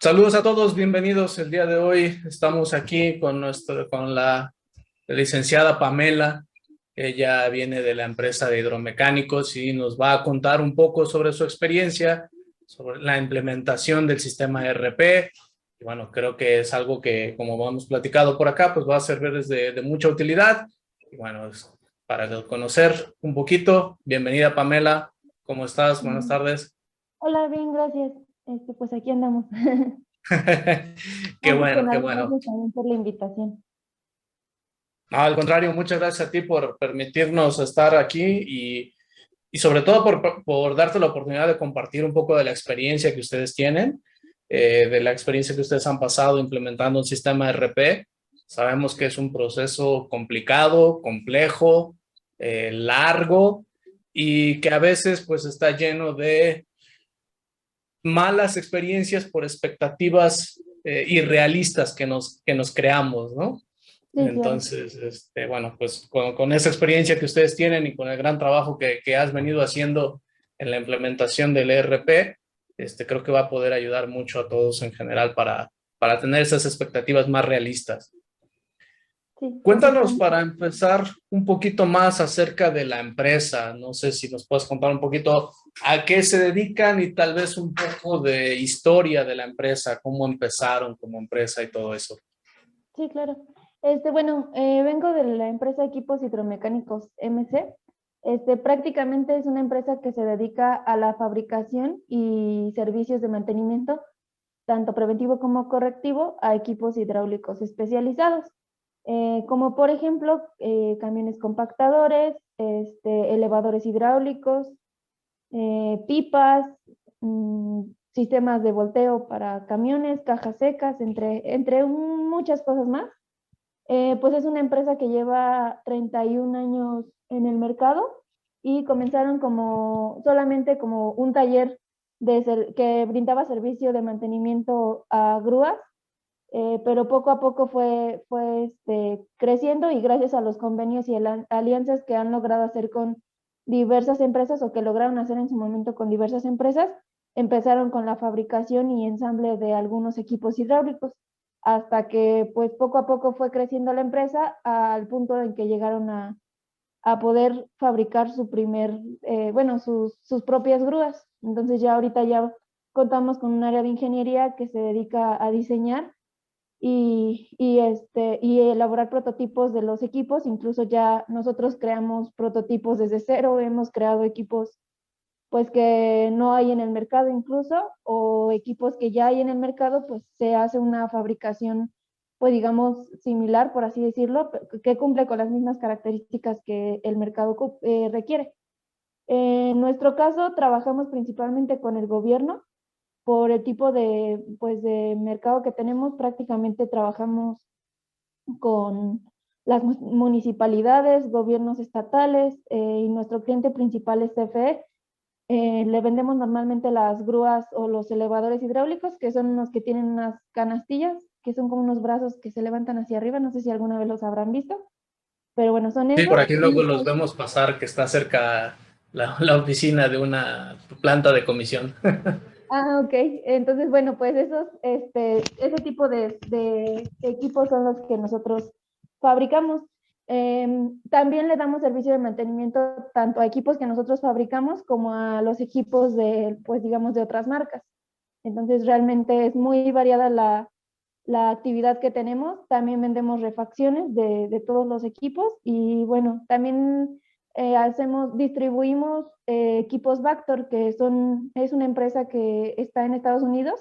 Saludos a todos, bienvenidos. El día de hoy estamos aquí con la licenciada Pamela. Ella viene de la empresa de hidromecánicos y nos va a contar un poco sobre su experiencia, sobre la implementación del sistema ERP. Y bueno, creo que es algo que, como hemos platicado por acá, pues va a servir de mucha utilidad. Y bueno, para conocer un poquito, bienvenida Pamela. ¿Cómo estás? Buenas Mm, tardes. Hola, bien, gracias. Pues aquí andamos. Qué Antes que bueno, qué nada, bueno. gracias también por la invitación. No, al contrario, muchas gracias a ti por permitirnos estar aquí y sobre todo por darte la oportunidad de compartir un poco de la experiencia que ustedes tienen, de la experiencia que ustedes han pasado implementando un sistema RP. Sabemos que es un proceso complicado, complejo, largo y que a veces pues está lleno de malas experiencias por expectativas irrealistas que nos creamos, ¿no? Sí, claro. Entonces, bueno, pues con esa experiencia que ustedes tienen y con el gran trabajo que has venido haciendo en la implementación del ERP, creo que va a poder ayudar mucho a todos en general para tener esas expectativas más realistas. Sí, Cuéntanos exactamente. para empezar un poquito más acerca de la empresa. No sé si nos puedes contar un poquito a qué se dedican y tal vez un poco de historia de la empresa, cómo empezaron como empresa y todo eso. Sí, claro. Bueno, vengo de la empresa Equipos Hidromecánicos MC. Prácticamente es una empresa que se dedica a la fabricación y servicios de mantenimiento, tanto preventivo como correctivo, a equipos hidráulicos especializados. Como por ejemplo camiones compactadores, elevadores hidráulicos, pipas, sistemas de volteo para camiones, cajas secas, entre muchas cosas más. Pues es una empresa que lleva 31 años en el mercado y comenzaron como solamente como un taller que brindaba servicio de mantenimiento a grúas, pero poco a poco fue creciendo, y gracias a los convenios y alianzas que han logrado hacer con diversas empresas, o que lograron hacer en su momento con diversas empresas, empezaron con la fabricación y ensamble de algunos equipos hidráulicos, hasta que pues poco a poco fue creciendo la empresa al punto en que llegaron a poder fabricar bueno, sus propias grúas. Entonces ya ahorita ya contamos con un área de ingeniería que se dedica a diseñar y elaborar prototipos de los equipos. Incluso ya nosotros creamos prototipos desde cero, hemos creado equipos pues que no hay en el mercado incluso, o equipos que ya hay en el mercado, pues se hace una fabricación, pues digamos, similar, por así decirlo, que cumple con las mismas características que el mercado requiere. En nuestro caso, trabajamos principalmente con el gobierno. Por el tipo pues, de mercado que tenemos, prácticamente trabajamos con las municipalidades, gobiernos estatales, y nuestro cliente principal es CFE. Le vendemos normalmente las grúas o los elevadores hidráulicos, que son unos que tienen unas canastillas, que son como unos brazos que se levantan hacia arriba. No sé si alguna vez los habrán visto, pero bueno, son Sí, esos. por aquí luego Y los pues, vemos pasar, que está cerca la oficina de una planta de comisión. ok. Entonces, bueno, pues ese tipo de equipos son los que nosotros fabricamos. También le damos servicio de mantenimiento tanto a equipos que nosotros fabricamos como a los equipos pues digamos, de otras marcas. Entonces, realmente es muy variada la actividad que tenemos. También vendemos refacciones de todos los equipos, y bueno, también distribuimos equipos Vactor, es una empresa que está en Estados Unidos,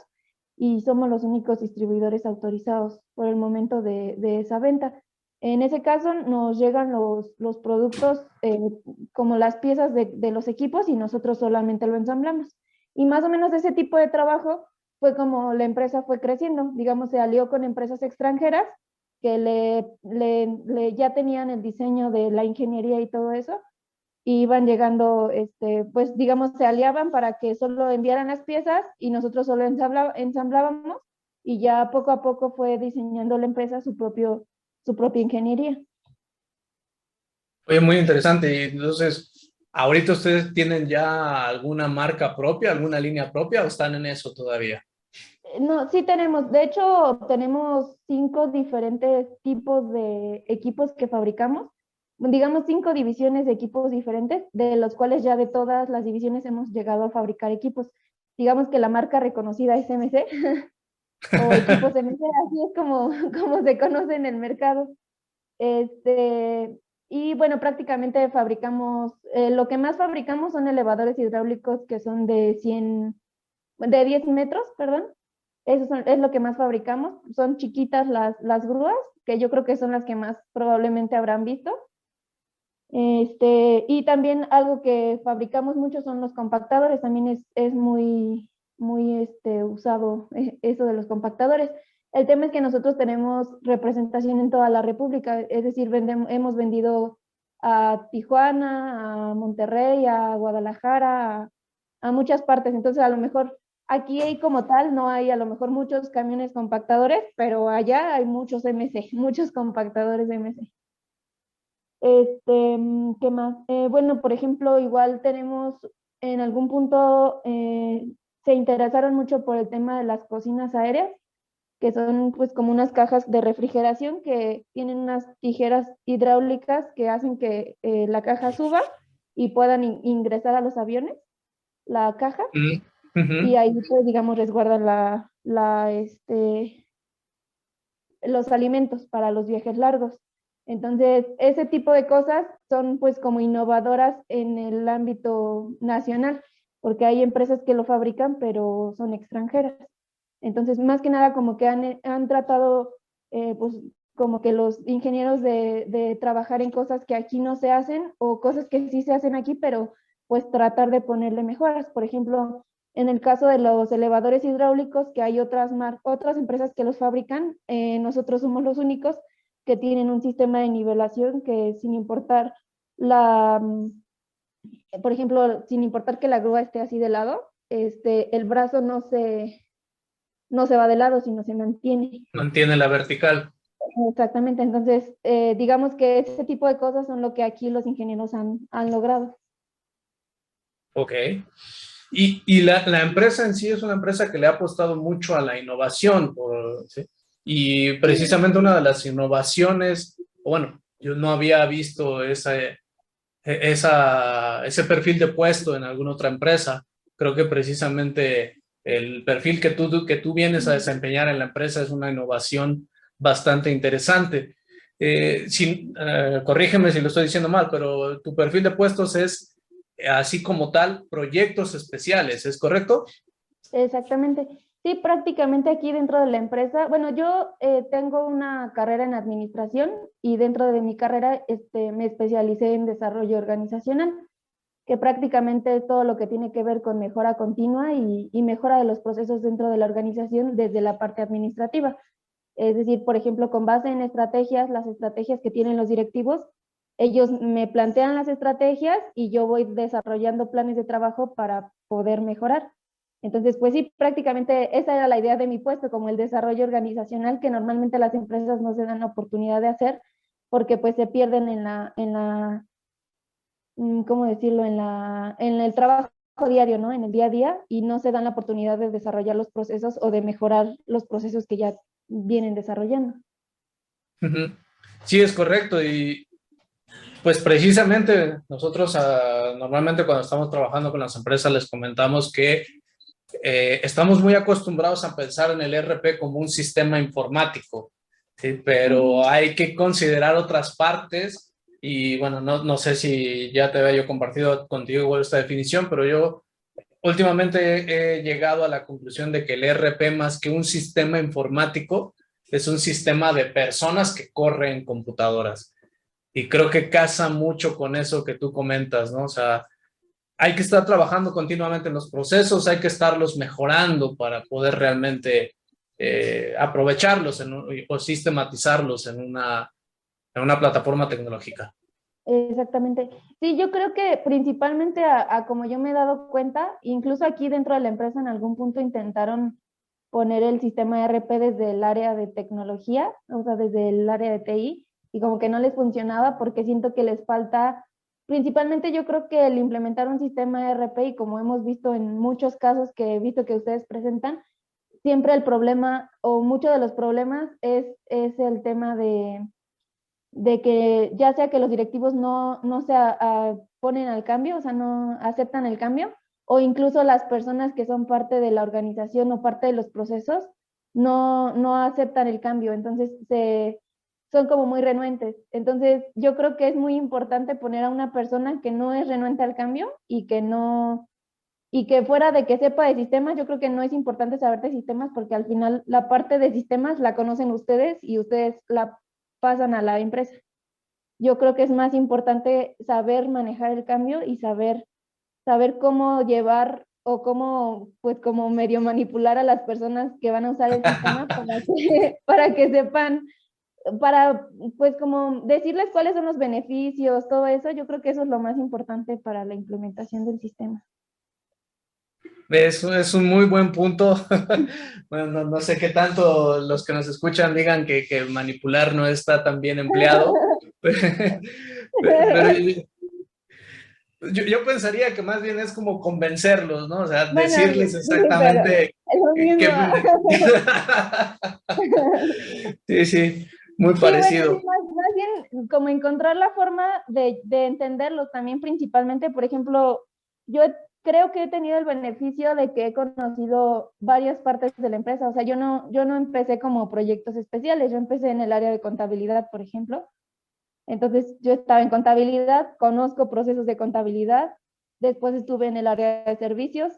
y somos los únicos distribuidores autorizados por el momento de esa venta. En ese caso nos llegan los productos, como las piezas de los equipos, y nosotros solamente lo ensamblamos. Y más o menos ese tipo de trabajo fue como la empresa fue creciendo. Digamos, se alió con empresas extranjeras que ya tenían el diseño de la ingeniería y todo eso, y iban llegando, pues digamos, se aliaban para que solo enviaran las piezas y nosotros solo ensamblábamos, y ya poco a poco fue diseñando la empresa su propia ingeniería. Oye, muy interesante. Y entonces, ¿ahorita ustedes tienen ya alguna marca propia, alguna línea propia o están en eso todavía? No, sí tenemos, de hecho tenemos 5 diferentes tipos de equipos que fabricamos, digamos 5 divisiones de equipos diferentes, de los cuales ya de todas las divisiones hemos llegado a fabricar equipos. Digamos que la marca reconocida es MC o equipos MC, así es como, como se conoce en el mercado. Y bueno, prácticamente fabricamos, lo que más fabricamos son elevadores hidráulicos que son de 10 metros, perdón. Es lo que más fabricamos. Son chiquitas las grúas, que yo creo que son las que más probablemente habrán visto. Y también algo que fabricamos mucho son los compactadores. También es muy usado eso de los compactadores. El tema es que nosotros tenemos representación en toda la República, es decir, hemos vendido a Tijuana, a Monterrey, a Guadalajara, a muchas partes. Entonces, a lo mejor aquí hay como tal, no hay a lo mejor muchos camiones compactadores, pero allá hay muchos MC, muchos compactadores MC. ¿Qué más? Bueno, por ejemplo, igual tenemos en algún punto, se interesaron mucho por el tema de las cocinas aéreas, que son pues como unas cajas de refrigeración que tienen unas tijeras hidráulicas que hacen que la caja suba y puedan ingresar a los aviones, la caja, Mm, ujú. y ahí pues digamos resguardan los alimentos para los viajes largos. Entonces, ese tipo de cosas son pues como innovadoras en el ámbito nacional, porque hay empresas que lo fabrican, pero son extranjeras. Entonces, más que nada como que han tratado, pues como que los ingenieros de trabajar en cosas que aquí no se hacen o cosas que sí se hacen aquí, pero pues tratar de ponerle mejoras. Por ejemplo, en el caso de los elevadores hidráulicos, que hay otras empresas que los fabrican, nosotros somos los únicos que tienen un sistema de nivelación que sin importar la, por ejemplo, sin importar que la grúa esté así de lado, el brazo no se va de lado, sino se mantiene. Mantiene la vertical. Exactamente, entonces digamos que ese tipo de cosas son lo que aquí los ingenieros han logrado. Ok. Y la empresa en sí es una empresa que le ha apostado mucho a la innovación. ¿Sí? Y Sí, precisamente una de las innovaciones, bueno, yo no había visto ese perfil de puesto en alguna otra empresa. Creo que precisamente el perfil que tú vienes a desempeñar en la empresa es una innovación bastante interesante. Corrígeme si lo estoy diciendo mal, pero tu perfil de puestos es así como tal, proyectos especiales, ¿es correcto? exactamente. Sí, prácticamente aquí dentro de la empresa, bueno, yo tengo una carrera en administración y dentro de mi carrera me especialicé en desarrollo organizacional, que prácticamente es todo lo que tiene que ver con mejora continua y mejora de los procesos dentro de la organización desde la parte administrativa. Es decir, por ejemplo, con base en estrategias, las estrategias que tienen los directivos, ellos me plantean las estrategias y yo voy desarrollando planes de trabajo para poder mejorar. Entonces, pues sí, prácticamente esa era la idea de mi puesto, como el desarrollo organizacional que normalmente las empresas no se dan la oportunidad de hacer porque pues se pierden ¿cómo decirlo? En el trabajo diario, ¿no? En el día a día y no se dan la oportunidad de desarrollar los procesos o de mejorar los procesos que ya vienen desarrollando. Ujú. Sí, es correcto. Y pues precisamente nosotros normalmente cuando estamos trabajando con las empresas les comentamos que estamos muy acostumbrados a pensar en el ERP como un sistema informático, ¿sí? Pero Ujú. hay que considerar otras partes y bueno, no sé si ya te había yo compartido contigo igual esta definición, pero yo últimamente he llegado a la conclusión de que el ERP más que un sistema informático es un sistema de personas que corren computadoras. Y creo que casa mucho con eso que tú comentas, ¿no? O sea, hay que estar trabajando continuamente en los procesos, hay que estarlos mejorando para poder realmente aprovecharlos o sistematizarlos en una plataforma tecnológica. Exactamente. Sí, yo creo que principalmente a como yo me he dado cuenta, incluso aquí dentro de la empresa en algún punto intentaron poner el sistema ERP desde el área de tecnología, o sea, desde el área de TI, y como que no les funcionaba porque siento que les falta, principalmente yo creo que el implementar un sistema ERP, y como hemos visto en muchos casos que he visto que ustedes presentan, siempre el problema o muchos de los problemas es el tema de que ya sea que los directivos no se ponen al cambio, o sea, no aceptan el cambio, o incluso las personas que son parte de la organización o parte de los procesos no aceptan el cambio, entonces son como muy renuentes. Entonces, yo creo que es muy importante poner a una persona que no es renuente al cambio y que no, y que fuera de que sepa de sistemas, yo creo que no es importante saber de sistemas porque al final la parte de sistemas la conocen ustedes y ustedes la pasan a la empresa. Yo creo que es más importante saber manejar el cambio y saber cómo llevar o cómo, pues como medio manipular a las personas que van a usar el sistema para que sepan, para pues como decirles cuáles son los beneficios, todo eso, yo creo que eso es lo más importante para la implementación del sistema. Eso es un muy buen punto. Bueno, no sé qué tanto los que nos escuchan digan que manipular no está tan bien empleado, pero yo pensaría que más bien es como convencerlos, ¿no? O sea, Bueno, decirles sí, pero exactamente es lo mismo. que... Sí, sí, muy Sí, bueno, sí, parecido. más bien como encontrar la forma de entenderlos también principalmente, por ejemplo, creo que he tenido el beneficio de que he conocido varias partes de la empresa, o sea, yo no empecé como proyectos especiales, yo empecé en el área de contabilidad, por ejemplo, entonces yo estaba en contabilidad, conozco procesos de contabilidad, después estuve en el área de servicios,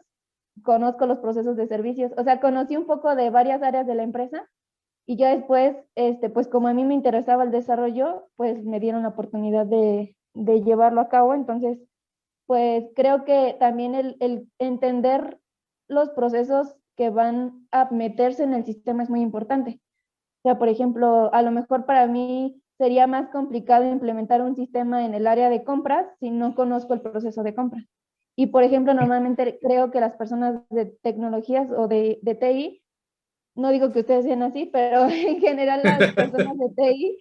conozco los procesos de servicios, o sea, conocí un poco de varias áreas de la empresa y ya después, pues como a mí me interesaba el desarrollo, pues me dieron la oportunidad de llevarlo a cabo. Entonces, pues creo que también el entender los procesos que van a meterse en el sistema es muy importante. O sea, por ejemplo, a lo mejor para mí sería más complicado implementar un sistema en el área de compras si no conozco el proceso de compras. Y, por ejemplo, normalmente creo que las personas de tecnologías o de TI, no digo que ustedes sean así, pero en general las personas de TI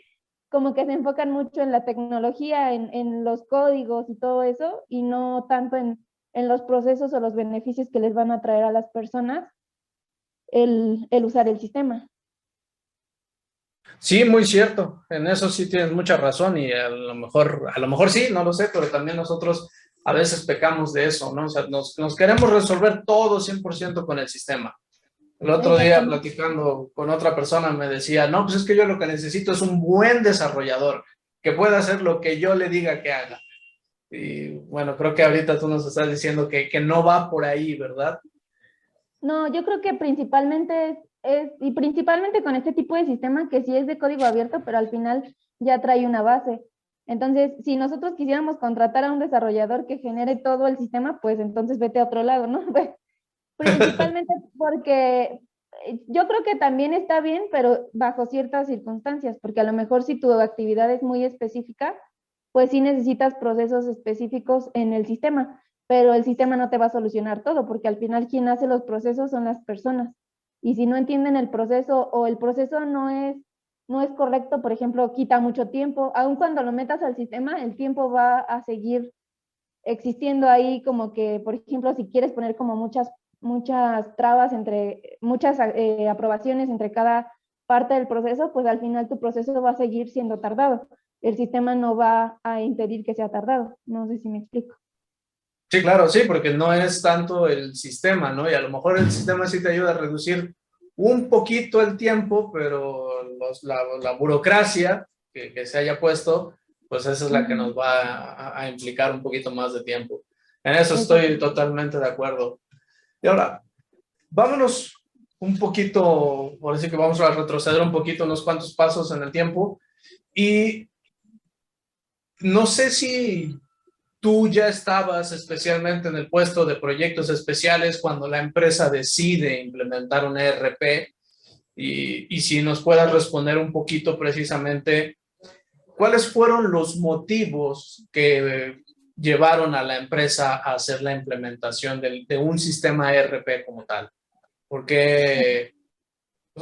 como que se enfocan mucho en la tecnología, en los códigos y todo eso, y no tanto en los procesos o los beneficios que les van a traer a las personas el usar el sistema. Sí, muy cierto. En eso sí tienes mucha razón y a lo mejor sí, no lo sé, pero también nosotros a veces pecamos de eso, ¿no? O sea, nos queremos resolver todo 100% con el sistema. El otro día Exactamente. platicando con otra persona me decía, no, pues es que yo lo que necesito es un buen desarrollador que pueda hacer lo que yo le diga que haga. Y bueno, creo que ahorita tú nos estás diciendo que no va por ahí, ¿verdad? No, yo creo que principalmente y principalmente con este tipo de sistema que sí es de código abierto, pero al final ya trae una base. Entonces, si nosotros quisiéramos contratar a un desarrollador que genere todo el sistema, pues entonces vete a otro lado, ¿no? Pues, principalmente porque yo creo que también está bien, pero bajo ciertas circunstancias, porque a lo mejor si tu actividad es muy específica, pues sí necesitas procesos específicos en el sistema, pero el sistema no te va a solucionar todo, porque al final quien hace los procesos son las personas. Y si no entienden el proceso o el proceso no es correcto, por ejemplo, quita mucho tiempo, aun cuando lo metas al sistema, el tiempo va a seguir existiendo ahí como que, por ejemplo, si quieres poner como muchas trabas muchas aprobaciones entre cada parte del proceso, pues al final tu proceso va a seguir siendo tardado. El sistema no va a impedir que sea tardado. No sé si me explico. Sí, claro, sí, porque no es tanto el sistema, ¿no? Y a lo mejor el sistema sí te ayuda a reducir un poquito el tiempo, pero la burocracia que se haya puesto, pues esa es la que nos Ujú. va a implicar un poquito más de tiempo. En eso estoy Exactamente. totalmente de acuerdo. Y ahora, vámonos un poquito, por decir que vamos a retroceder un poquito unos cuantos pasos en el tiempo. Y no sé si tú ya estabas especialmente en el puesto de proyectos especiales cuando la empresa decide implementar un ERP y si nos puedas responder un poquito precisamente cuáles fueron los motivos que llevaron a la empresa a hacer la implementación de un sistema ERP como tal. Porque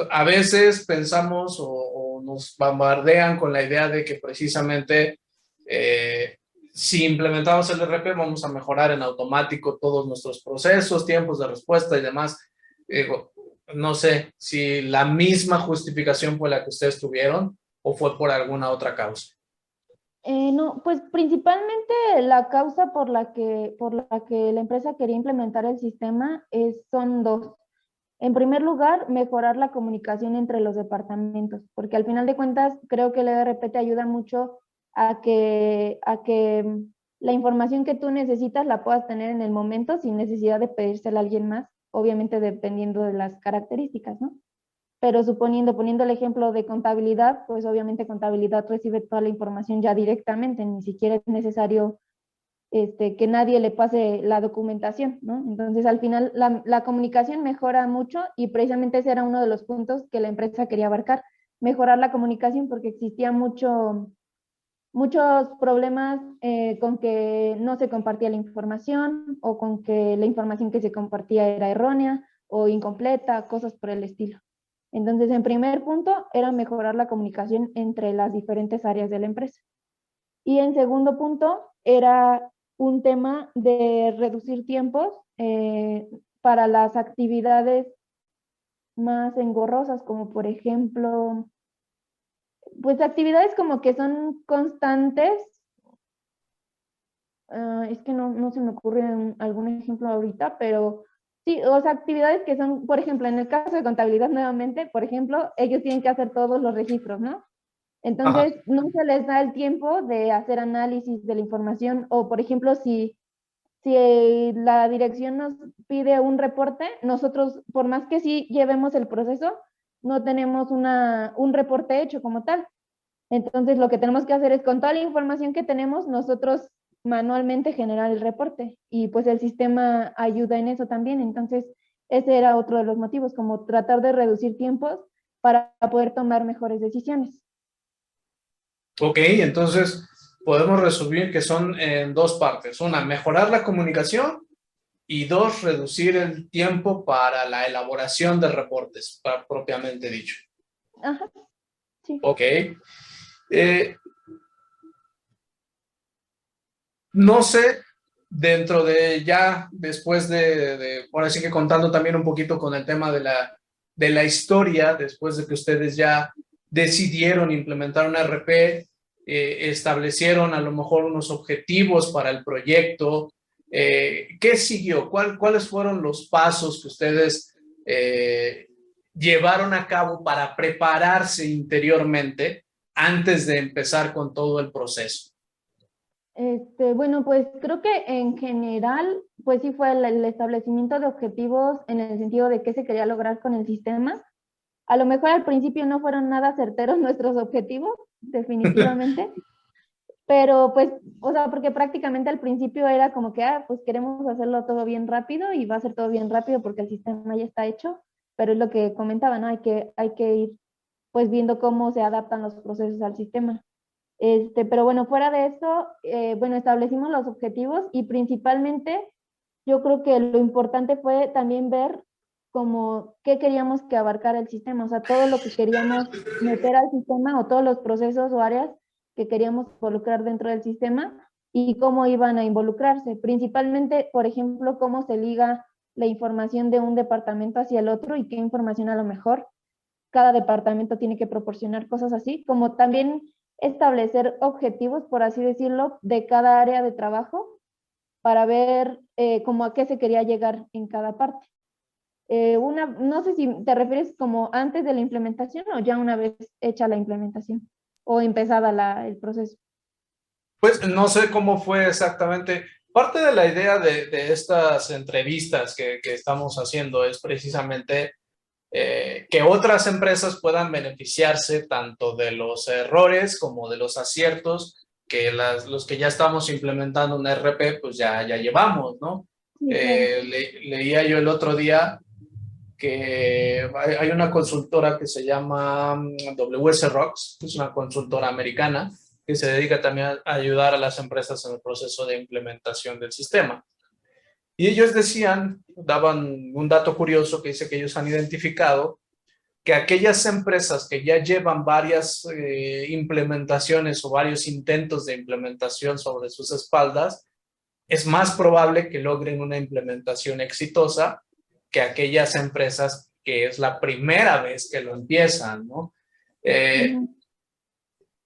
a veces pensamos o nos bombardean con la idea de que precisamente si implementamos el RP vamos a mejorar en automático todos nuestros procesos, tiempos de respuesta y demás. No sé si la misma justificación fue la que ustedes tuvieron o fue por alguna otra causa. No, pues principalmente la causa por la que la empresa quería implementar el sistema son dos. En primer lugar, mejorar la comunicación entre los departamentos, porque al final de cuentas creo que el ERP te ayuda mucho a que la información que tú necesitas la puedas tener en el momento sin necesidad de pedírsela a alguien más, obviamente dependiendo de las características, ¿no? Pero poniendo el ejemplo de contabilidad, pues obviamente contabilidad recibe toda la información ya directamente, ni siquiera es necesario que nadie le pase la documentación, ¿no? Entonces, al final, la comunicación mejora mucho y precisamente ese era uno de los puntos que la empresa quería abarcar, mejorar la comunicación porque existía muchos problemas con que no se compartía la información o con que la información que se compartía era errónea o incompleta, cosas por el estilo. Entonces, en primer punto, era mejorar la comunicación entre las diferentes áreas de la empresa. Y en segundo punto, era un tema de reducir tiempos para las actividades más engorrosas, como por ejemplo, pues actividades como que son constantes. Es que no se me ocurre algún ejemplo ahorita, pero sí, o sea, actividades que son, por ejemplo, en el caso de contabilidad nuevamente, por ejemplo, ellos tienen que hacer todos los registros, ¿no? Ajá. Entonces, no se les da el tiempo de hacer análisis de la información o, por ejemplo, si la dirección nos pide un reporte, nosotros, por más que sí llevemos el proceso, no tenemos un reporte hecho como tal. Entonces, lo que tenemos que hacer es, con toda la información que tenemos, nosotros manualmente generar el reporte. Y pues el sistema ayuda en eso también. Entonces, ese era otro de los motivos, como tratar de reducir tiempos para poder tomar mejores decisiones. Ok, entonces podemos resumir que son en dos partes. Una, mejorar la comunicación y dos, reducir el tiempo para la elaboración de reportes, propiamente dicho. Ajá, sí. Ok. Eh, no sé, dentro de ya, después ahora sí que contando también un poquito con el tema de la historia, después de que ustedes ya decidieron implementar un RP, establecieron a lo mejor unos objetivos para el proyecto. ¿Qué siguió? ¿Cuáles fueron los pasos que ustedes llevaron a cabo para prepararse interiormente antes de empezar con todo el proceso? Bueno, pues creo que en general, pues sí fue el establecimiento de objetivos en el sentido de qué se quería lograr con el sistema. A lo mejor al principio no fueron nada certeros nuestros objetivos, definitivamente, pero pues, o sea, porque prácticamente al principio era como que, pues queremos hacerlo todo bien rápido y va a ser todo bien rápido porque el sistema ya está hecho, pero es lo que comentaba, ¿no? Hay que ir pues viendo cómo se adaptan los procesos al sistema. Pero bueno, fuera de eso, bueno, establecimos los objetivos y principalmente yo creo que lo importante fue también ver como qué queríamos que abarcara el sistema, o sea, todo lo que queríamos meter al sistema o todos los procesos o áreas que queríamos involucrar dentro del sistema y cómo iban a involucrarse. Principalmente, por ejemplo, cómo se liga la información de un departamento hacia el otro y qué información a lo mejor cada departamento tiene que proporcionar, cosas así, como también establecer objetivos, por así decirlo, de cada área de trabajo para ver como a qué se quería llegar en cada parte. No sé si te refieres como antes de la implementación o ya una vez hecha la implementación o empezada el proceso. Pues no sé cómo fue exactamente. Parte de la idea de estas entrevistas que estamos haciendo es precisamente que otras empresas puedan beneficiarse tanto de los errores como de los aciertos que los que ya estamos implementando un RP, pues ya llevamos, ¿no? Sí, claro. Leía yo el otro día que hay una consultora que se llama WS Rocks, que es una consultora americana que se dedica también a ayudar a las empresas en el proceso de implementación del sistema. Y ellos daban un dato curioso que dice que ellos han identificado que aquellas empresas que ya llevan varias implementaciones o varios intentos de implementación sobre sus espaldas, es más probable que logren una implementación exitosa que aquellas empresas que es la primera vez que lo empiezan, ¿no? Ujú.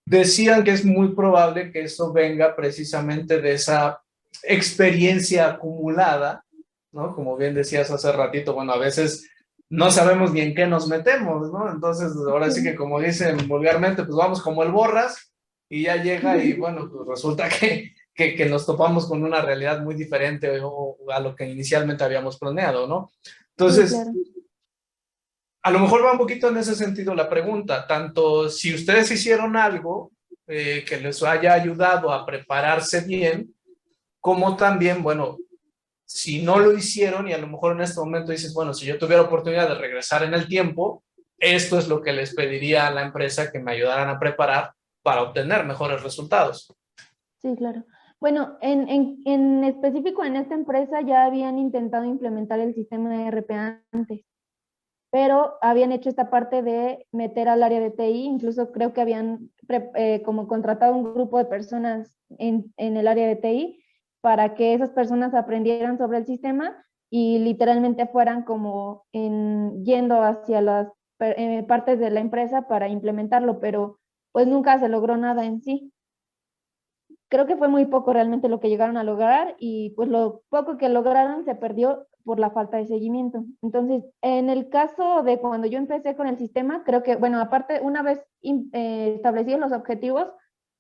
Decían que es muy probable que eso venga precisamente de esa experiencia acumulada, ¿no? Como bien decías hace ratito, bueno, a veces no sabemos ni en qué nos metemos, ¿no? Entonces, ahora sí que Sí. como dicen vulgarmente, pues vamos como el borras y ya llega y bueno, pues resulta que nos topamos con una realidad muy diferente o a lo que inicialmente habíamos planeado, ¿no? Sí, Entonces, claro. a lo mejor va un poquito en ese sentido la pregunta, tanto si ustedes hicieron algo que les haya ayudado a prepararse bien, como también, bueno, si no lo hicieron y a lo mejor en este momento dices, bueno, si yo tuviera oportunidad de regresar en el tiempo, esto es lo que les pediría a la empresa que me ayudaran a preparar para obtener mejores resultados. Sí, claro. Bueno, en específico en esta empresa ya habían intentado implementar el sistema de ERP antes, pero habían hecho esta parte de meter al área de TI, incluso creo que habían como contratado un grupo de personas en el área de TI para que esas personas aprendieran sobre el sistema y literalmente fueran como yendo hacia las partes de la empresa para implementarlo, pero pues nunca se logró nada en sí. Creo que fue muy poco realmente lo que llegaron a lograr y pues lo poco que lograron se perdió por la falta de seguimiento. Entonces, en el caso de cuando yo empecé con el sistema, creo que, bueno, aparte, una vez establecidos los objetivos,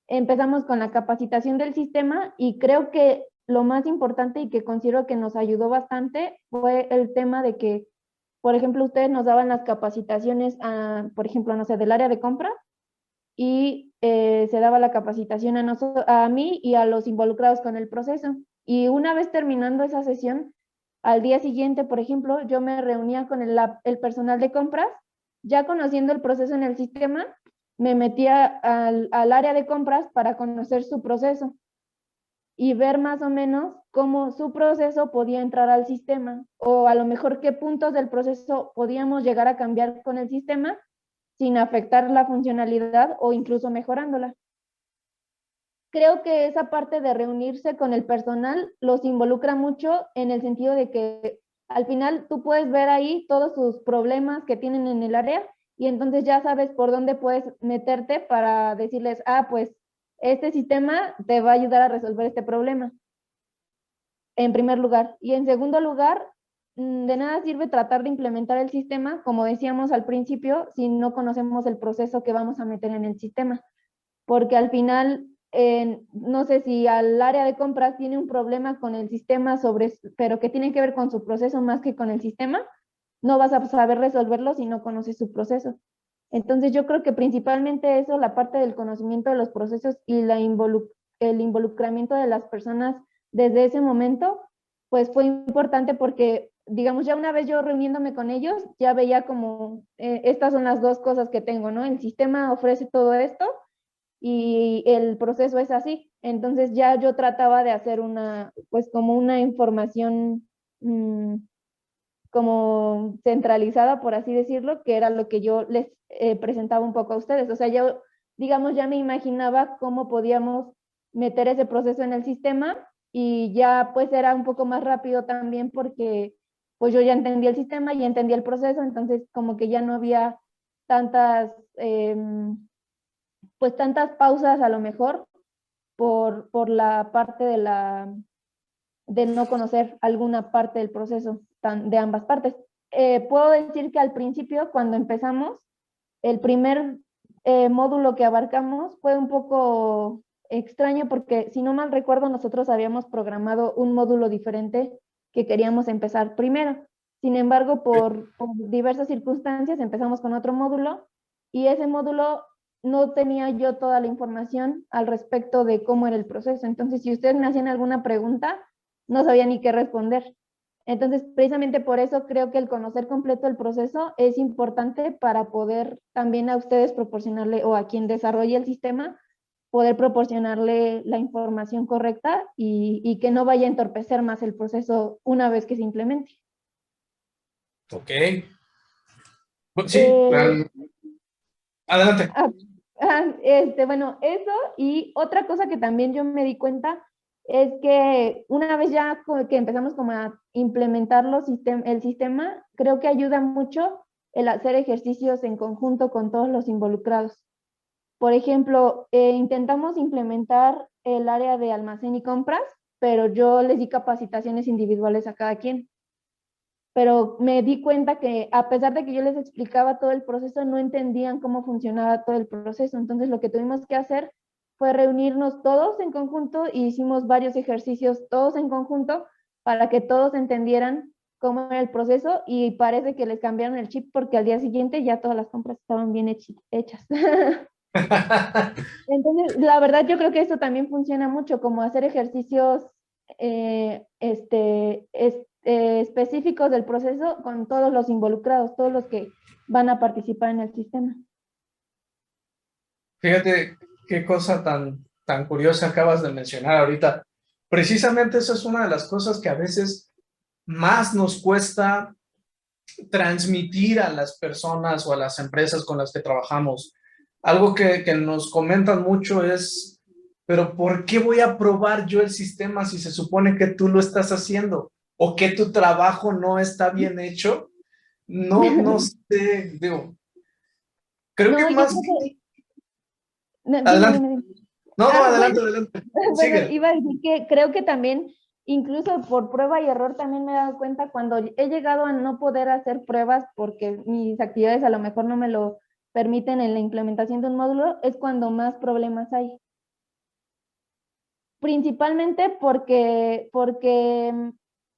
empezamos con la capacitación del sistema y creo que lo más importante y que considero que nos ayudó bastante fue el tema de que, por ejemplo, ustedes nos daban las capacitaciones, por ejemplo, no sé, del área de compra y se daba la capacitación a mí y a los involucrados con el proceso. Y una vez terminando esa sesión, al día siguiente, por ejemplo, yo me reunía con el personal de compras, ya conociendo el proceso en el sistema, me metía al área de compras para conocer su proceso y ver más o menos cómo su proceso podía entrar al sistema o a lo mejor qué puntos del proceso podíamos llegar a cambiar con el sistema sin afectar la funcionalidad o incluso mejorándola. Creo que esa parte de reunirse con el personal los involucra mucho en el sentido de que al final tú puedes ver ahí todos sus problemas que tienen en el área y entonces ya sabes por dónde puedes meterte para decirles, pues este sistema te va a ayudar a resolver este problema, en primer lugar. Y en segundo lugar, de nada sirve tratar de implementar el sistema, como decíamos al principio, si no conocemos el proceso que vamos a meter en el sistema, porque al final, no sé si al área de compras tiene un problema con el sistema pero que tiene que ver con su proceso más que con el sistema, no vas a saber resolverlo si no conoces su proceso. Entonces yo creo que principalmente eso, la parte del conocimiento de los procesos y el involucramiento de las personas desde ese momento, pues fue importante porque, digamos, ya una vez yo reuniéndome con ellos, ya veía como, estas son las dos cosas que tengo, ¿no? El sistema ofrece todo esto y el proceso es así. Entonces ya yo trataba de hacer pues como una información como centralizada, por así decirlo, que era lo que yo les presentaba un poco a ustedes. O sea, yo, digamos, ya me imaginaba cómo podíamos meter ese proceso en el sistema y ya pues era un poco más rápido también porque pues yo ya entendí el sistema, ya entendí el proceso, entonces como que ya no había tantas, pues tantas pausas a lo mejor por la parte de no conocer alguna parte del proceso de ambas partes. Puedo decir que al principio, cuando empezamos, el primer módulo que abarcamos fue un poco extraño porque, si no mal recuerdo, nosotros habíamos programado un módulo diferente que queríamos empezar primero. Sin embargo, por diversas circunstancias empezamos con otro módulo y ese módulo no tenía yo toda la información al respecto de cómo era el proceso. Entonces, si ustedes me hacían alguna pregunta, no sabía ni qué responder. Entonces, precisamente por eso creo que el conocer completo el proceso es importante para poder también a ustedes proporcionarle o a quien desarrolle el sistema, poder proporcionarle la información correcta y que no vaya a entorpecer más el proceso una vez que se implemente. Ok. Sí, Eh, adelante. Ah, bueno, eso y otra cosa que también yo me di cuenta es que una vez ya que empezamos como a implementar el sistema, creo que ayuda mucho el hacer ejercicios en conjunto con todos los involucrados. Por ejemplo, intentamos implementar el área de almacén y compras, pero yo les di capacitaciones individuales a cada quien. Pero me di cuenta que a pesar de que yo les explicaba todo el proceso, no entendían cómo funcionaba todo el proceso. Entonces lo que tuvimos que hacer fue reunirnos todos en conjunto y hicimos varios ejercicios todos en conjunto para que todos entendieran cómo era el proceso, y parece que les cambiaron el chip porque al día siguiente ya todas las compras estaban bien hechas. Entonces, la verdad yo creo que esto también funciona mucho, como hacer ejercicios específicos del proceso con todos los involucrados, todos los que van a participar en el sistema. Fíjate qué cosa tan curiosa acabas de mencionar ahorita. Precisamente eso es una de las cosas que a veces más nos cuesta transmitir a las personas o a las empresas con las que trabajamos. Algo que nos comentan mucho es, pero ¿por qué voy a probar yo el sistema si se supone que tú lo estás haciendo o que tu trabajo no está bien hecho? No sé, digo, creo que No, yo más creo bien... que... No, dime, Adelante. dime, dime. No, Ah, bueno, adelante, adelante. bueno, Sigue. iba a decir que creo que también, incluso por prueba y error, también me he dado cuenta cuando he llegado a no poder hacer pruebas porque mis actividades a lo mejor no me lo permiten en la implementación de un módulo, es cuando más problemas hay. Principalmente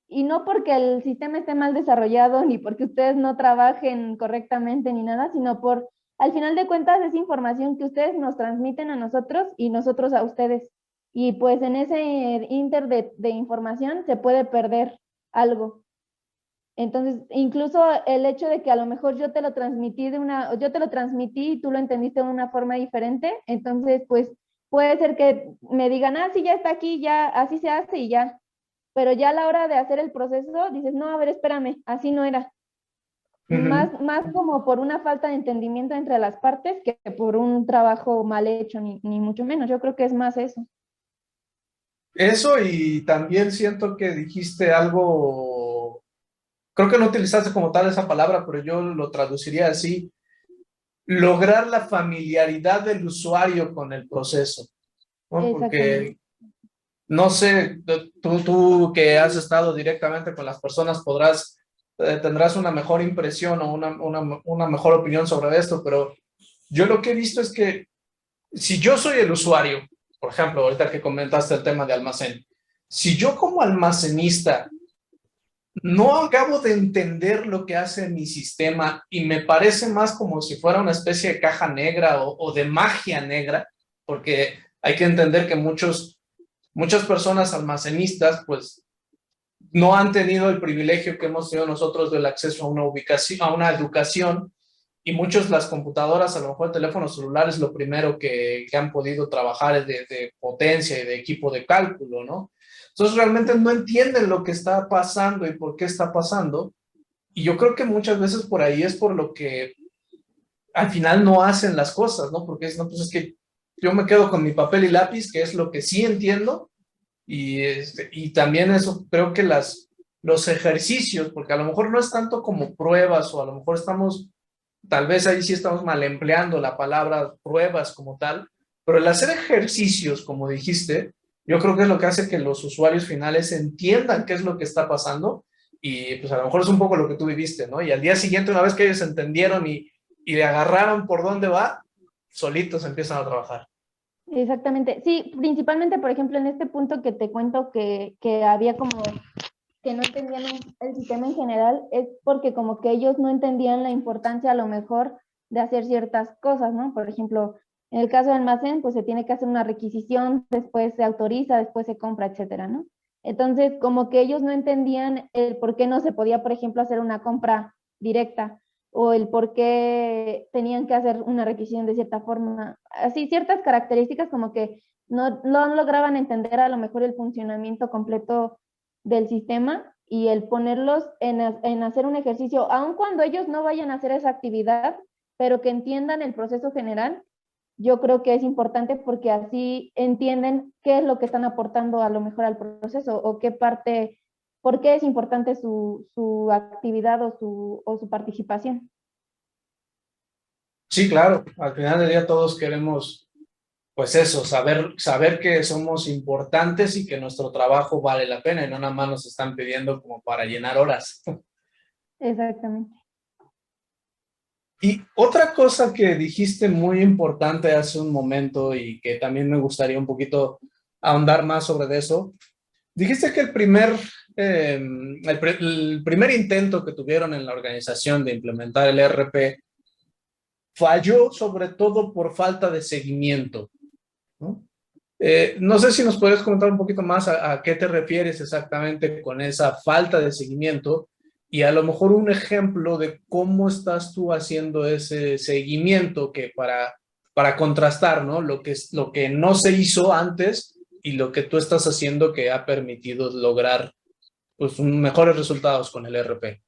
y no porque el sistema esté mal desarrollado, ni porque ustedes no trabajen correctamente ni nada, sino al final de cuentas, es información que ustedes nos transmiten a nosotros y nosotros a ustedes. Y pues en ese inter de información se puede perder algo. Entonces, incluso el hecho de que a lo mejor yo te lo transmití y tú lo entendiste de una forma diferente, entonces pues puede ser que me digan, ah, sí, ya está aquí, ya, así se hace y ya. Pero ya a la hora de hacer el proceso, dices, no, a ver, espérame, así no era. Ujú. Más como por una falta de entendimiento entre las partes que por un trabajo mal hecho, ni mucho menos. Yo creo que es más eso. Eso, y también siento que dijiste algo, creo que no utilizaste como tal esa palabra, pero yo lo traduciría así: lograr la familiaridad del usuario con el proceso, ¿no? Exactamente. Porque, no sé, tú que has estado directamente con las personas tendrás una mejor impresión o una mejor opinión sobre esto, pero yo lo que he visto es que si yo soy el usuario, por ejemplo, ahorita que comentaste el tema de almacén, si yo como almacenista no acabo de entender lo que hace mi sistema y me parece más como si fuera una especie de caja negra o de magia negra, porque hay que entender que muchas personas almacenistas pues no han tenido el privilegio que hemos tenido nosotros del acceso a una ubicación, a una educación, y muchos las computadoras, a lo mejor el teléfono celular es lo primero que han podido trabajar es de potencia y de equipo de cálculo, ¿no? Entonces realmente no entienden lo que está pasando y por qué está pasando, y yo creo que muchas veces por ahí es por lo que al final no hacen las cosas, ¿no? Porque no, pues es que yo me quedo con mi papel y lápiz, que es lo que sí entiendo, y también eso, creo que los ejercicios, porque a lo mejor no es tanto como pruebas, o a lo mejor tal vez ahí sí estamos mal empleando la palabra pruebas como tal, pero el hacer ejercicios, como dijiste, yo creo que es lo que hace que los usuarios finales entiendan qué es lo que está pasando, y pues a lo mejor es un poco lo que tú viviste, ¿no? Y al día siguiente, una vez que ellos entendieron y le agarraron por dónde va, solitos empiezan a trabajar. Exactamente. Sí, principalmente, por ejemplo, en este punto que te cuento que había como que no entendían el sistema en general, es porque como que ellos no entendían la importancia a lo mejor de hacer ciertas cosas, ¿no? Por ejemplo, en el caso del almacén, pues se tiene que hacer una requisición, después se autoriza, después se compra, etcétera, ¿no? Entonces, como que ellos no entendían el por qué no se podía, por ejemplo, hacer una compra directa, o el por qué tenían que hacer una requisición de cierta forma. Así, ciertas características como que no lograban entender a lo mejor el funcionamiento completo del sistema, y el ponerlos en hacer un ejercicio, aun cuando ellos no vayan a hacer esa actividad, pero que entiendan el proceso general, yo creo que es importante porque así entienden qué es lo que están aportando a lo mejor al proceso, o qué parte, por qué es importante su actividad o su participación. Sí, claro, al final del día todos queremos, pues eso, saber que somos importantes y que nuestro trabajo vale la pena y no nada más nos están pidiendo como para llenar horas. Exactamente. Y otra cosa que dijiste muy importante hace un momento y que también me gustaría un poquito ahondar más sobre eso, dijiste que el primer intento que tuvieron en la organización de implementar el ERP falló sobre todo por falta de seguimiento, ¿no? No sé si nos puedes comentar un poquito más a qué te refieres exactamente con esa falta de seguimiento y a lo mejor un ejemplo de cómo estás tú haciendo ese seguimiento que para contrastar, ¿no? Lo que no se hizo antes y lo que tú estás haciendo que ha permitido lograr pues, mejores resultados con el RP.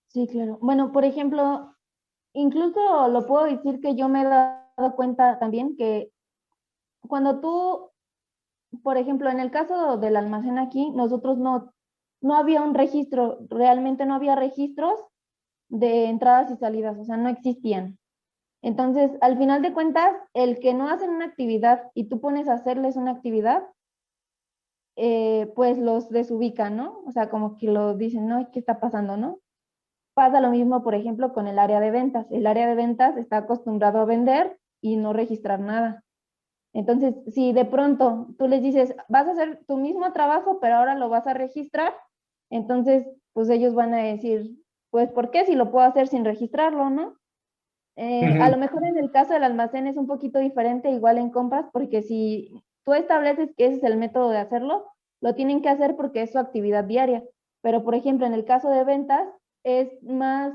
Sí, claro. Bueno, por ejemplo, incluso lo puedo decir que yo me he dado cuenta también que cuando tú, por ejemplo, en el caso del almacén aquí, nosotros no había un registro, realmente no había registros de entradas y salidas, o sea, no existían. Entonces, al final de cuentas, el que no hacen una actividad y tú pones a hacerles una actividad, pues los desubican, ¿no? O sea, como que lo dicen, no, ¿qué está pasando, no? Pasa lo mismo, por ejemplo, con el área de ventas. El área de ventas está acostumbrado a vender y no registrar nada. Entonces, si de pronto tú les dices, vas a hacer tu mismo trabajo, pero ahora lo vas a registrar, entonces, pues ellos van a decir, pues, ¿por qué si lo puedo hacer sin registrarlo, no? A lo Ujú, mejor en el caso del almacén es un poquito diferente, igual en compras, porque si tú estableces que ese es el método de hacerlo, lo tienen que hacer porque es su actividad diaria. Pero, por ejemplo, en el caso de ventas, es más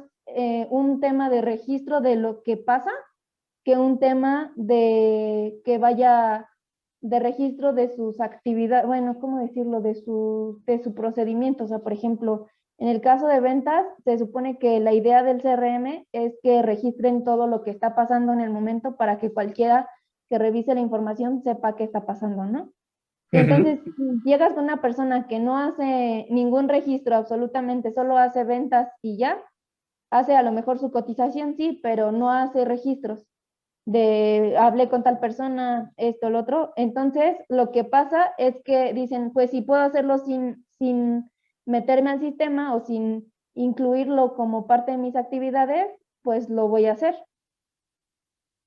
un tema de registro de lo que pasa que un tema de que vaya de registro de sus actividades, bueno, ¿cómo decirlo? De su procedimiento. O sea, por ejemplo, en el caso de ventas, se supone que la idea del CRM es que registren todo lo que está pasando en el momento para que cualquiera que revise la información sepa qué está pasando, ¿no? ujú. Entonces, si llegas con una persona que no hace ningún registro absolutamente, solo hace ventas y ya, hace a lo mejor su cotización, sí, pero no hace registros de hablé con tal persona, esto, lo otro. Entonces, lo que pasa es que dicen, pues si puedo hacerlo sin meterme al sistema o sin incluirlo como parte de mis actividades, pues lo voy a hacer,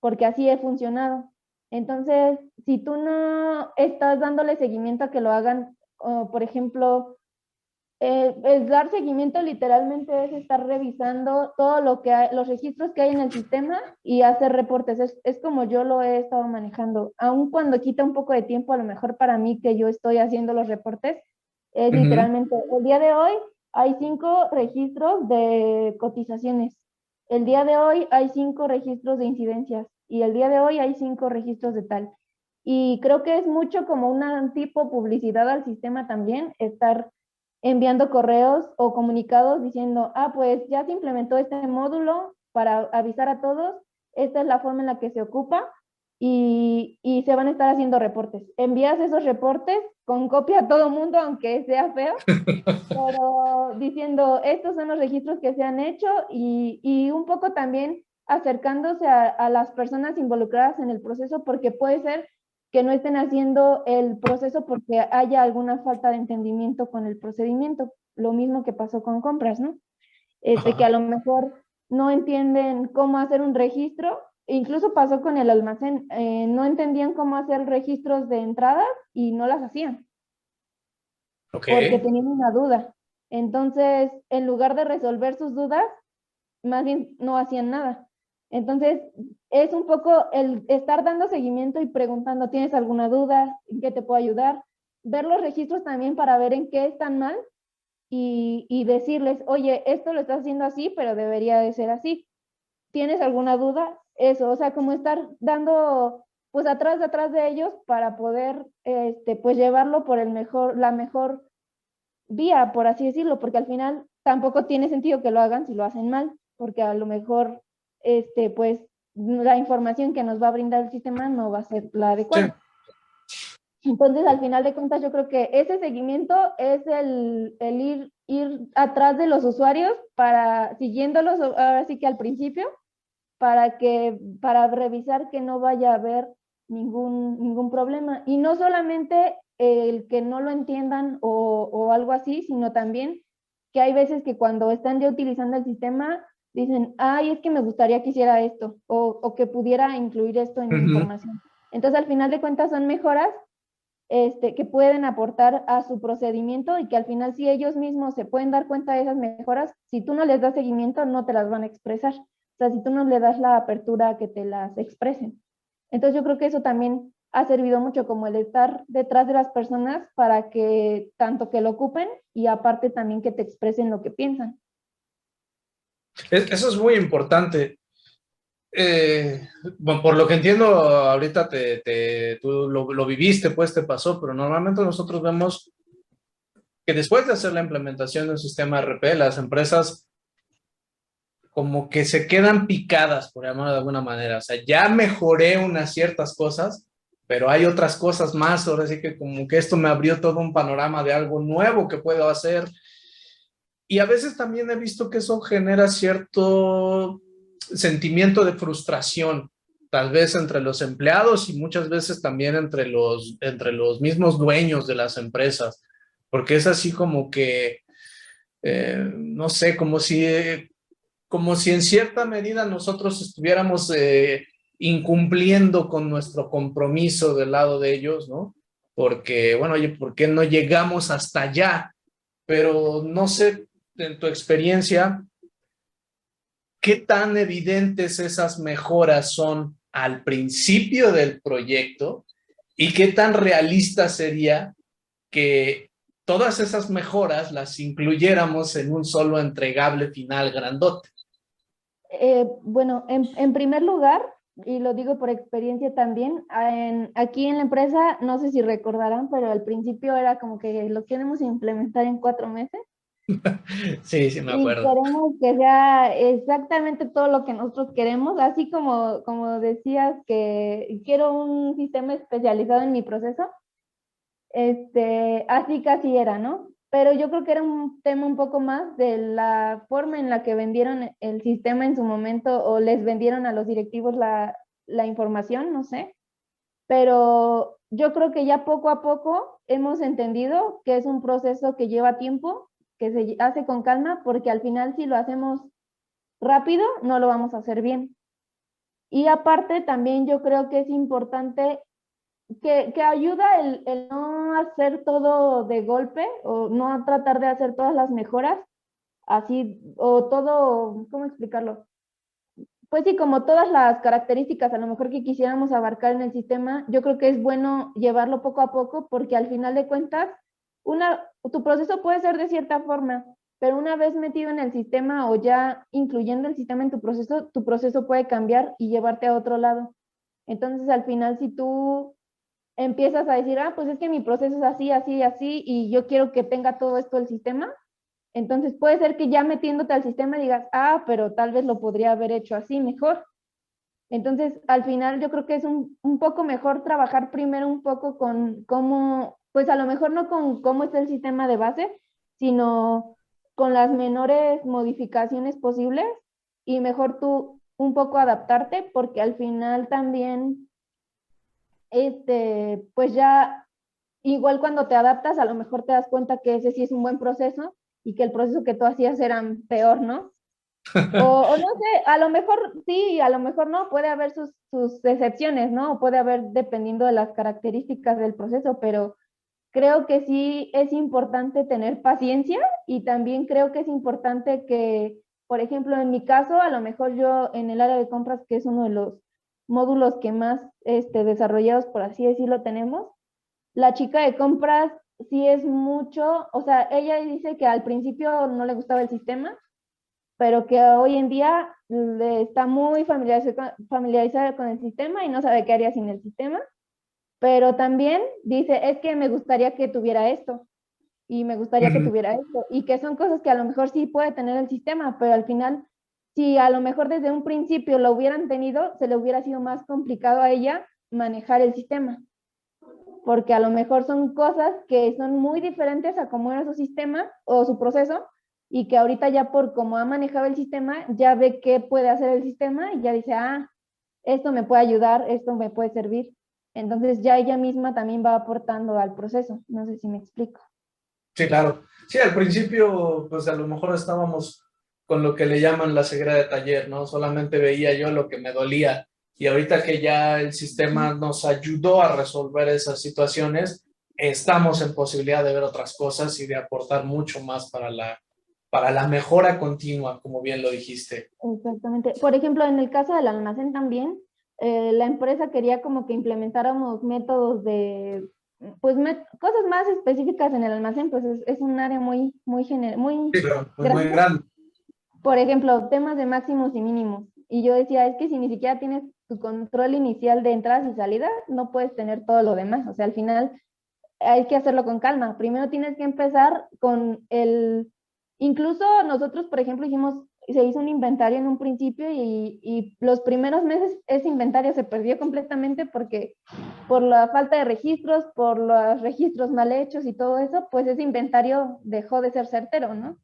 porque así he funcionado. Entonces, si tú no estás dándole seguimiento a que lo hagan, o, por ejemplo, el dar seguimiento literalmente es estar revisando todo lo que hay, los registros que hay en el sistema y hacer reportes. Es como yo lo he estado manejando. Aun cuando quita un poco de tiempo, a lo mejor para mí que yo estoy haciendo los reportes, es Ujú. literalmente, el día de hoy hay 5 registros de cotizaciones. El día de hoy hay 5 registros de incidencias y el día de hoy hay 5 registros de tal. Y creo que es mucho como una tipo publicidad al sistema también, estar enviando correos o comunicados diciendo, ah, pues ya se implementó este módulo para avisar a todos, esta es la forma en la que se ocupa y se van a estar haciendo reportes. Envías esos reportes con copia a todo mundo, aunque sea feo, pero diciendo, estos son los registros que se han hecho y un poco también acercándose a las personas involucradas en el proceso, porque puede ser que no estén haciendo el proceso porque haya alguna falta de entendimiento con el procedimiento. Lo mismo que pasó con compras, ¿no? Que a Ajá. lo mejor no entienden cómo hacer un registro. Incluso pasó con el almacén, no entendían cómo hacer registros de entradas y no las hacían Ok. porque tenían una duda. Entonces, en lugar de resolver sus dudas, más bien no hacían nada. Entonces, es un poco el estar dando seguimiento y preguntando, ¿tienes alguna duda? ¿En qué te puedo ayudar? Ver los registros también para ver en qué están mal y decirles, oye, esto lo estás haciendo así, pero debería de ser así. ¿Tienes alguna duda? Eso, o sea, como estar dando pues atrás de ellos para poder pues llevarlo por la mejor vía, por así decirlo, porque al final tampoco tiene sentido que lo hagan si lo hacen mal, porque a lo mejor, pues, la información que nos va a brindar el sistema no va a ser la Sí. adecuada. Entonces, al final de cuentas, yo creo que ese seguimiento es el ir atrás de los usuarios para, siguiéndolos ahora sí que al principio, para revisar que no vaya a haber ningún problema. Y no solamente el que no lo entiendan o algo así, sino también que hay veces que cuando están ya utilizando el sistema, dicen, ay, es que me gustaría que hiciera esto, o que pudiera incluir esto en mi información. Entonces, al final de cuentas, son mejoras que pueden aportar a su procedimiento y que al final, si ellos mismos se pueden dar cuenta de esas mejoras, si tú no les das seguimiento, no te las van a expresar. O sea, si tú no le das la apertura a que te las expresen. Entonces, yo creo que eso también ha servido mucho como el estar detrás de las personas para que tanto que lo ocupen y aparte también que te expresen lo que piensan. Eso es muy importante. Bueno, por lo que entiendo, ahorita tú lo viviste, pues te pasó, pero normalmente nosotros vemos que después de hacer la implementación de un sistema RP, las empresas como que se quedan picadas, por llamarlo de alguna manera. O sea, ya mejoré unas ciertas cosas, pero hay otras cosas más. Ahora sí que como que esto me abrió todo un panorama de algo nuevo que puedo hacer. Y a veces también he visto que eso genera cierto sentimiento de frustración, tal vez entre los empleados y muchas veces también entre los mismos dueños de las empresas, porque es así como que, no sé, como si en cierta medida nosotros estuviéramos incumpliendo con nuestro compromiso del lado de ellos, ¿no? Porque, bueno, oye, ¿por qué no llegamos hasta allá? Pero no sé, en tu experiencia, ¿qué tan evidentes esas mejoras son al principio del proyecto y qué tan realista sería que todas esas mejoras las incluyéramos en un solo entregable final grandote? Bueno, en primer lugar, y lo digo por experiencia también, aquí en la empresa, no sé si recordarán, pero al principio era como que lo queremos implementar en 4 meses. Sí, sí, me Y acuerdo. queremos que sea exactamente todo lo que nosotros queremos, así como decías que quiero un sistema especializado en mi proceso, así casi era, ¿no? Pero yo creo que era un tema un poco más de la forma en la que vendieron el sistema en su momento o les vendieron a los directivos la información, no sé. Pero yo creo que ya poco a poco hemos entendido que es un proceso que lleva tiempo, que se hace con calma, porque al final si lo hacemos rápido, no lo vamos a hacer bien. Y aparte también yo creo que es importante que ayuda el no hacer todo de golpe o no tratar de hacer todas las mejoras así o todo, ¿cómo explicarlo? Pues sí, como todas las características a lo mejor que quisiéramos abarcar en el sistema, yo creo que es bueno llevarlo poco a poco porque al final de cuentas, tu proceso puede ser de cierta forma, pero una vez metido en el sistema o ya incluyendo el sistema en tu proceso puede cambiar y llevarte a otro lado. Entonces, al final, si tú empiezas a decir, ah, pues es que mi proceso es así, así, así, y yo quiero que tenga todo esto el sistema, entonces puede ser que ya metiéndote al sistema digas, ah, pero tal vez lo podría haber hecho así mejor. Entonces, al final yo creo que es un poco mejor trabajar primero un poco con cómo, pues a lo mejor no con cómo está el sistema de base, sino con las menores modificaciones posibles y mejor tú un poco adaptarte porque al final también, pues ya igual cuando te adaptas a lo mejor te das cuenta que ese sí es un buen proceso y que el proceso que tú hacías era peor, ¿no? O no sé, a lo mejor sí, a lo mejor no, puede haber sus excepciones, ¿no? O puede haber dependiendo de las características del proceso, pero creo que sí es importante tener paciencia y también creo que es importante que, por ejemplo, en mi caso, a lo mejor yo en el área de compras, que es uno de los módulos que más desarrollados, por así decirlo, tenemos, la chica de compras sí es mucho, o sea, ella dice que al principio no le gustaba el sistema, pero que hoy en día está muy familiarizada con el sistema y no sabe qué haría sin el sistema, pero también dice, es que me gustaría que tuviera esto y me gustaría que tuviera esto, y que son cosas que a lo mejor sí puede tener el sistema, pero al final, si a lo mejor desde un principio lo hubieran tenido, se le hubiera sido más complicado a ella manejar el sistema, porque a lo mejor son cosas que son muy diferentes a cómo era su sistema o su proceso, y que ahorita ya por cómo ha manejado el sistema, ya ve qué puede hacer el sistema y ya dice, ah, esto me puede ayudar, esto me puede servir. Entonces ya ella misma también va aportando al proceso. No sé si me explico. Sí, claro. Sí, al principio, pues a lo mejor estábamos con lo que le llaman la ceguera de taller, ¿no? Solamente veía yo lo que me dolía. Y ahorita que ya el sistema nos ayudó a resolver esas situaciones, estamos en posibilidad de ver otras cosas y de aportar mucho más para la mejora continua, como bien lo dijiste. Exactamente. Por ejemplo, en el caso del almacén también, la empresa quería como que implementáramos métodos de, pues, cosas más específicas en el almacén, pues es un área muy Sí, pero pues muy grande. grande. Por ejemplo, temas de máximos y mínimos. Y yo decía, es que si ni siquiera tienes tu control inicial de entradas y salidas, no puedes tener todo lo demás. O sea, al final hay que hacerlo con calma. Primero tienes que empezar con incluso nosotros, por ejemplo, se hizo un inventario en un principio y los primeros meses ese inventario se perdió completamente porque por la falta de registros, por los registros mal hechos y todo eso, pues ese inventario dejó de ser certero, ¿no?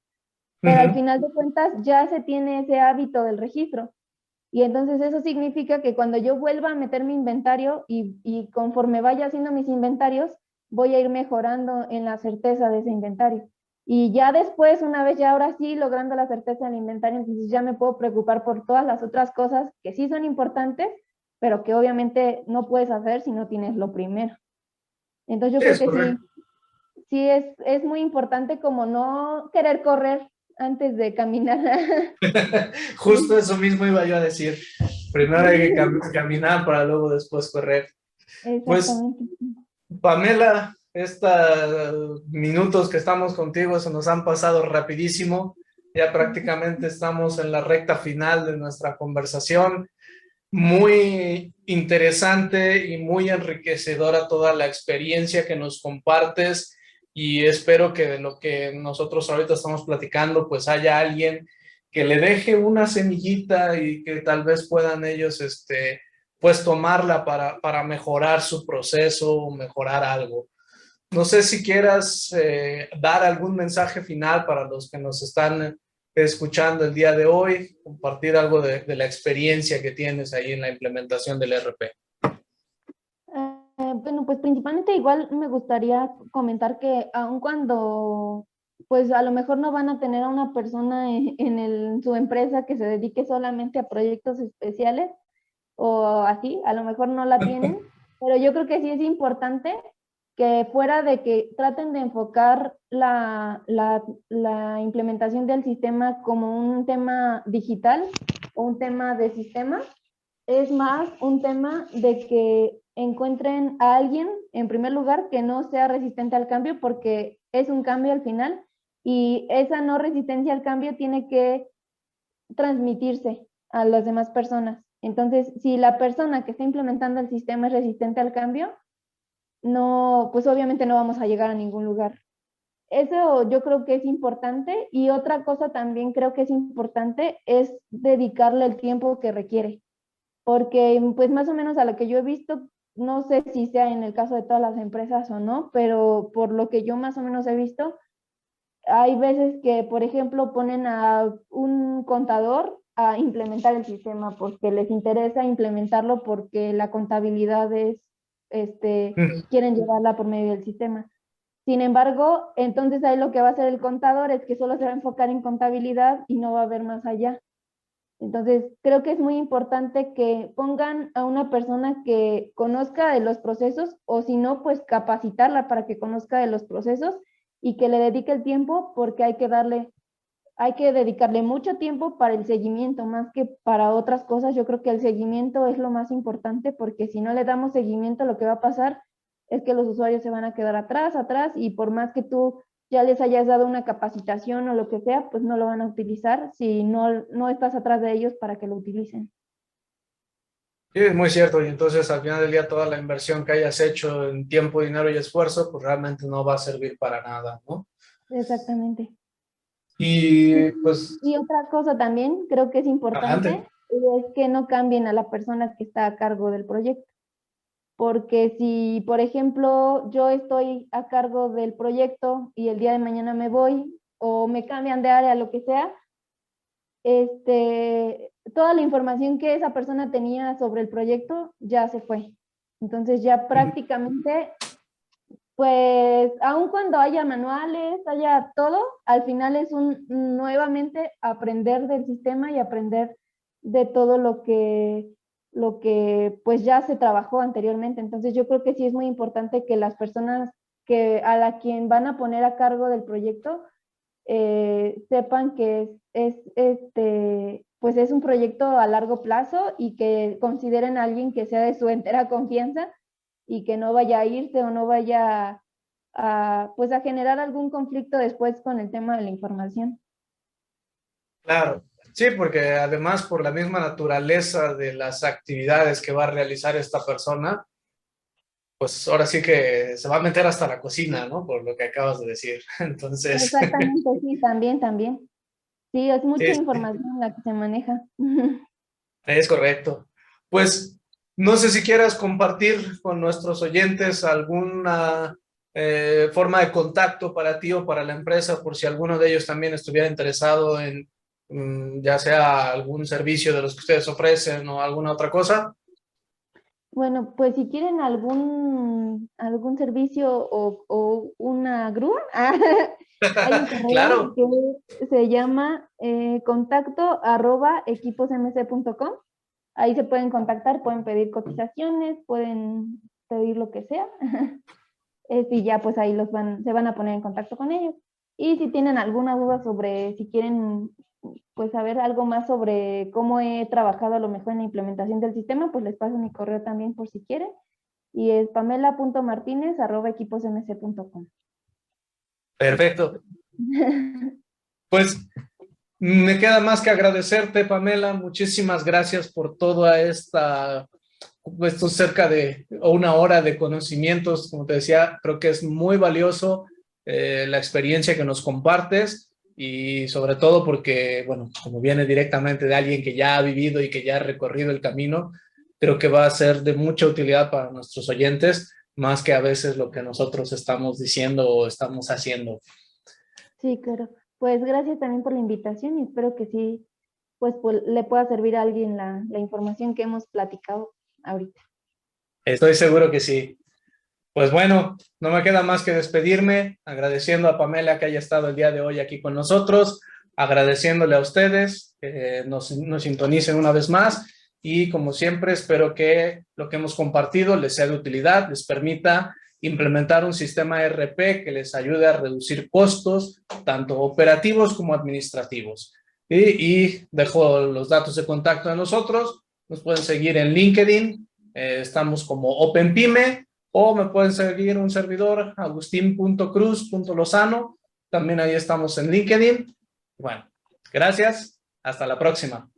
Pero al Ujú. final de cuentas ya se tiene ese hábito del registro. Y entonces eso significa que cuando yo vuelva a meter mi inventario y conforme vaya haciendo mis inventarios, voy a ir mejorando en la certeza de ese inventario. Y ya después, una vez ya ahora sí logrando la certeza del inventario, entonces ya me puedo preocupar por todas las otras cosas que sí son importantes, pero que obviamente no puedes hacer si no tienes lo primero. Entonces yo Sí, creo es que correcto. sí es muy importante como no querer correr antes de caminar. Justo eso mismo iba yo a decir. Primero hay que caminar para luego después correr. Pues, Exactamente. Pamela, estos minutos que estamos contigo se nos han pasado rapidísimo. Ya prácticamente estamos en la recta final de nuestra conversación. Muy interesante y muy enriquecedora toda la experiencia que nos compartes y espero que de lo que nosotros ahorita estamos platicando, pues haya alguien que le deje una semillita y que tal vez puedan ellos, pues tomarla para mejorar su proceso o mejorar algo. No sé si quieras dar algún mensaje final para los que nos están escuchando el día de hoy, compartir algo de la experiencia que tienes ahí en la implementación del ERP. Bueno, pues principalmente igual me gustaría comentar que aun cuando, pues a lo mejor no van a tener a una persona en su empresa que se dedique solamente a proyectos especiales o así, a lo mejor no la tienen, pero yo creo que sí es importante que fuera de que traten de enfocar la implementación del sistema como un tema digital o un tema de sistema, es más un tema de que encuentren a alguien, en primer lugar, que no sea resistente al cambio, porque es un cambio al final, y esa no resistencia al cambio tiene que transmitirse a las demás personas. Entonces, si la persona que está implementando el sistema es resistente al cambio, no, pues obviamente no vamos a llegar a ningún lugar. Eso yo creo que es importante, y otra cosa también creo que es importante es dedicarle el tiempo que requiere, porque pues más o menos a lo que yo he visto, no sé si sea en el caso de todas las empresas o no, pero por lo que yo más o menos he visto, hay veces que, por ejemplo, ponen a un contador a implementar el sistema porque les interesa implementarlo porque la contabilidad es, quieren llevarla por medio del sistema. Sin embargo, entonces ahí lo que va a hacer el contador es que solo se va a enfocar en contabilidad y no va a ver más allá. Entonces, creo que es muy importante que pongan a una persona que conozca de los procesos o si no, pues capacitarla para que conozca de los procesos y que le dedique el tiempo porque hay que dedicarle mucho tiempo para el seguimiento más que para otras cosas. Yo creo que el seguimiento es lo más importante porque si no le damos seguimiento, lo que va a pasar es que los usuarios se van a quedar atrás y por más que tú ya les hayas dado una capacitación o lo que sea, pues no lo van a utilizar si no estás atrás de ellos para que lo utilicen. Sí, es muy cierto. Y entonces al final del día toda la inversión que hayas hecho en tiempo, dinero y esfuerzo, pues realmente no va a servir para nada, ¿no? Exactamente. Y pues Y otra cosa también creo que es adelante. importante es que no cambien a la persona que está a cargo del proyecto. Porque si, por ejemplo, yo estoy a cargo del proyecto y el día de mañana me voy, o me cambian de área, lo que sea, toda la información que esa persona tenía sobre el proyecto ya se fue. Entonces ya prácticamente, pues, aun cuando haya manuales, haya todo, al final es nuevamente aprender del sistema y aprender de todo lo que pues ya se trabajó anteriormente. Entonces yo creo que sí es muy importante que las personas a quien van a poner a cargo del proyecto sepan que pues es un proyecto a largo plazo y que consideren a alguien que sea de su entera confianza y que no vaya a irse o no vaya pues a generar algún conflicto después con el tema de la información. Claro, sí, porque además por la misma naturaleza de las actividades que va a realizar esta persona, pues ahora sí que se va a meter hasta la cocina, ¿no? Por lo que acabas de decir. Entonces, Exactamente, sí, también. Sí, es mucha sí, sí, información la que se maneja. es correcto. Pues no sé si quieras compartir con nuestros oyentes alguna forma de contacto para ti o para la empresa, por si alguno de ellos también estuviera interesado en ya sea algún servicio de los que ustedes ofrecen o alguna otra cosa. Bueno, pues si quieren algún servicio o una grúa, hay un correo Claro, que se llama contacto@equiposmc.com. Ahí se pueden contactar, pueden pedir cotizaciones, pueden pedir lo que sea. Y ya pues ahí se van a poner en contacto con ellos. Y si tienen alguna duda sobre, si quieren pues saber algo más sobre cómo he trabajado a lo mejor en la implementación del sistema, pues les paso mi correo también por si quieren. Y es pamela.martinez@equiposmc.com. perfecto. Pues me queda más que agradecerte, Pamela. Muchísimas gracias por toda esto cerca de una hora de conocimientos. Como te decía, creo que es muy valioso la experiencia que nos compartes y sobre todo porque, bueno, como viene directamente de alguien que ya ha vivido y que ya ha recorrido el camino, creo que va a ser de mucha utilidad para nuestros oyentes, más que a veces lo que nosotros estamos diciendo o estamos haciendo. Sí, claro. Pues gracias también por la invitación y espero que sí, pues le pueda servir a alguien la información que hemos platicado ahorita. Estoy seguro que sí. Pues bueno, no me queda más que despedirme, agradeciendo a Pamela que haya estado el día de hoy aquí con nosotros, agradeciéndole a ustedes que nos sintonicen una vez más y como siempre espero que lo que hemos compartido les sea de utilidad, les permita implementar un sistema ERP que les ayude a reducir costos, tanto operativos como administrativos. Y dejo los datos de contacto de nosotros, nos pueden seguir en LinkedIn, estamos como OpenPyme, o me pueden seguir un servidor, agustin.cruz.lozano. También ahí estamos en LinkedIn. Bueno, gracias. Hasta la próxima.